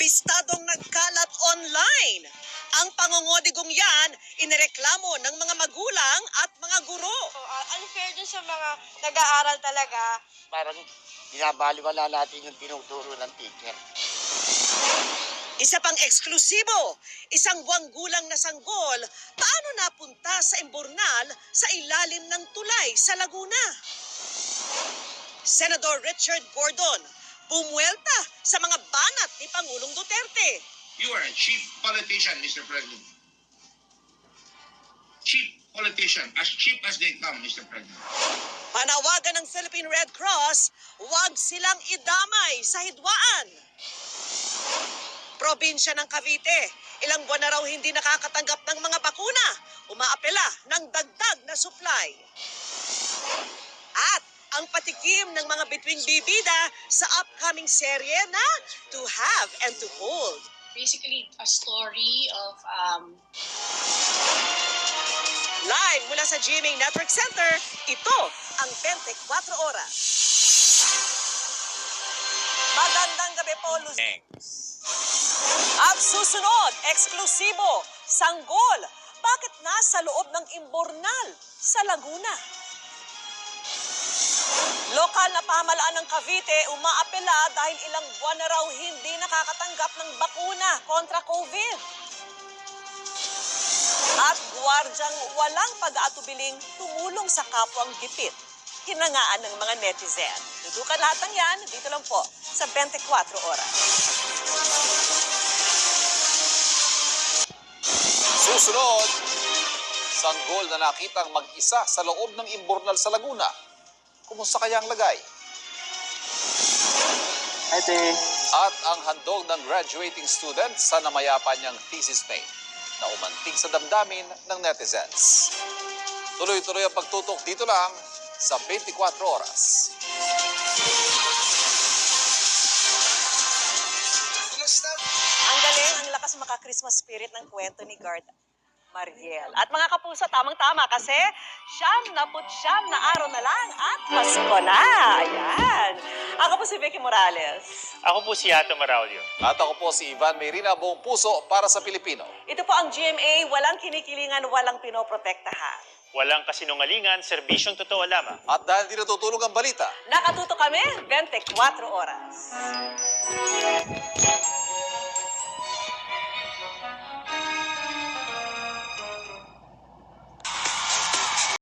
listadong nagkalat online. Ang pangungodigong yan, inireklamo ng mga magulang at mga guro. Unfair dun sa mga nag-aaral talaga. Parang binabaliwala natin yung tinuturo ng teacher. Isa pang eksklusibo, isang buwang gulang na sanggol, paano napunta sa Imbornal sa ilalim ng tulay sa Laguna? Senador Richard Gordon, bumuelta sa mga banat ni Pangulong Duterte. You are a cheap politician, Mr. President. Cheap politician, as cheap as they come, Mr. President. Panawagan ng Philippine Red Cross, huwag silang idamay sa hidwaan. Probinsya ng Cavite, ilang buwan na raw hindi nakakatanggap ng mga bakuna, umaapela ng dagdag na supply. At ang patikim ng mga bituing bibida sa upcoming serye na To Have and To Hold. Basically, a story of Live mula sa GMA Network Center, ito ang 24 Oras. Magandang gabi po, Luz. At susunod, eksklusibo, sanggol. Bakit nasa loob ng Imbornal sa Laguna? Lokal na pamahalaan ng Cavite umaapela dahil ilang buwan na raw hindi nakakatanggap ng bakuna kontra COVID. At gwardyang walang pag-aatubiling tumulong sa kapwang gipit. Hinangaan ng mga netizen. Dudukan lahat ng yan, dito lang po sa 24 Oras. Susunod, sanggol na nakitang mag-isa sa loob ng Imbornal sa Laguna. Kumusta kaya ang lagay? Ate, At ang handog ng graduating student sa namayapa niyang thesis mate na umantig sa damdamin ng netizens. Tuloy-tuloy ang pagtutok dito lang sa 24 Oras. Ang galing, ang lakas maka-Christmas spirit ng kwento ni Guard Mariel. At mga kapuso, tamang-tama kasi 79 na araw na lang at Pasko na. Ayan. Ako po si Vicky Morales. Ako po si Yato Maraulio. At ako po si Ivan Mayrina, buong puso para sa Pilipino. Ito po ang GMA, walang kinikilingan, walang pinoprotektahan. Walang kasinungalingan, serbisyong totoo lamang. At dahil di natutulog ang balita, Nakatuto kami 24 oras.